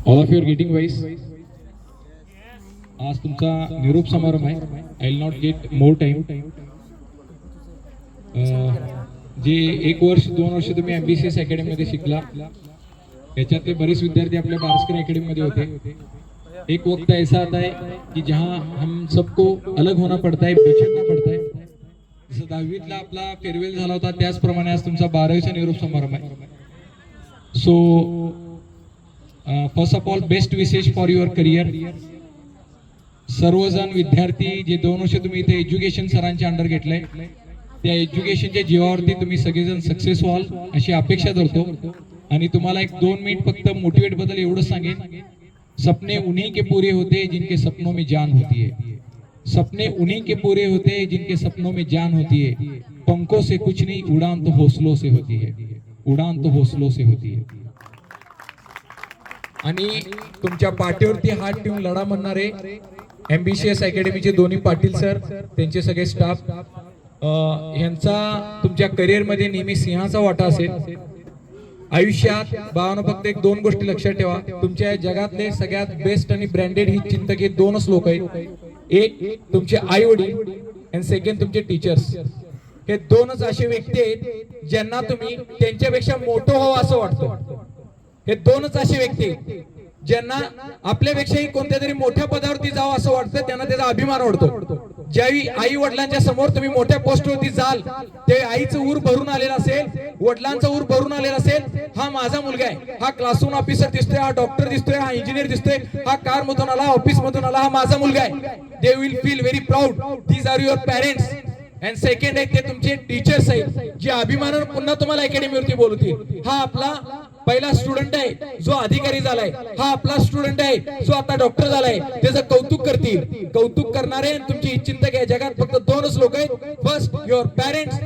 All of your getting wise. आज तुमचा निरोप समारंभ आहे. I will not get more time. जे 1 वर्ष 2 वर्ष तुम्ही एमबीसीएस अकॅडमी मध्ये शिकला, याच्यातले बरेच विद्यार्थी आपल्या बारस्कर अकॅडमी मध्ये होते. एक वक्त ऐसा आता है कि जहां हम सबको अलग होना पड़ता है, बिछड़ना पड़ता है. जसं 10वीतला आपला फेअरवेल झाला होता, त्याचप्रमाणे आज तुमचा 12वीचा निरोप समारंभ आहे. So first of all best विशेष फॉर युअर करिअर. सर्वजण विद्यार्थी जे 2 वर्ष तुम्ही इथे एज्युकेशन सरांच्या अंडर घेतलंय, त्या एज्युकेशनच्या जीवावरती तुम्ही सगळेजण सक्सेस व्हाल अशी अपेक्षा धरतो. आणि तुम्हाला एक 2 मिनिट फक्त मोटिवेट बद्दल एवढंच सांगेन. सपने उन्हीं के पूरे होते हैं जिनके सपनों में जान होती है. सपने उन्हीं के पूरे होते हैं जिनके सपनों में जान होती है. पंखों से कुछ नहीं, उड़ान तो हौसलों से होती है. उड़ान तो हौसलों से होती है. आणि तुमच्या पाठीवरती हात ठेवून लढा म्हणणारे एमबीसीएस अकॅडमीचे दोन्ही पाटील सर, त्यांचे सगळे स्टाफ, यांचा तुमच्या करिअर मध्ये नेहमी सिंहाचा वाटा असेल. आयुष्यात बाळांनो फक्त 1-2 गोष्टी लक्षात ठेवा. तुमच्या जगातले सगळ्यात बेस्ट आणि ब्रँडेड ही चिंतक हे 2च लोक आहेत. एक तुमचे आई वडील आणि सेकंड तुमचे टीचर्स. हे 2च असे व्यक्ती आहेत ज्यांना तुम्ही त्यांच्यापेक्षा मोठं व्हावं असं वाटतं. हे 2च असे व्यक्ती आहेत ज्यांना आपल्यापेक्षाही कोणत्या तरी मोठ्या पदावरती जावं असं वाटतं, त्यांना त्याचा अभिमान वाटतो. ज्यावेळी आई वडिलांच्या समोर तुम्ही मोठ्या पोस्टवरती जाल, त्यावेळी आईचं ऊर भरून आलेलं असेल, वडिलांचं ऊर भरून आलेलं असेल. हा माझा मुलगा आहे, हा क्लासरूम ऑफिसर दिसतोय, हा डॉक्टर दिसतोय, हा इंजिनियर दिसतोय, हा कार मधून आला, ऑफिस मधून आला, हा माझा मुलगा आहे. They will feel very proud. These are your parents. And second आहे ते तुमचे टीचर्स आहेत, जे अभिमानाने पुन्हा तुम्हाला अकॅडमीवरती बोलवतील. हा आपला पहिला स्टुडंट आहे जो अधिकारी झालाय, हा आपला स्टुडंट आहे जो आता डॉक्टर झालाय. त्याचं कौतुक करतील. कौतुक करणारे तुमची चिंतक आहे जगात फक्त 2च लोक आहेत. First your parents.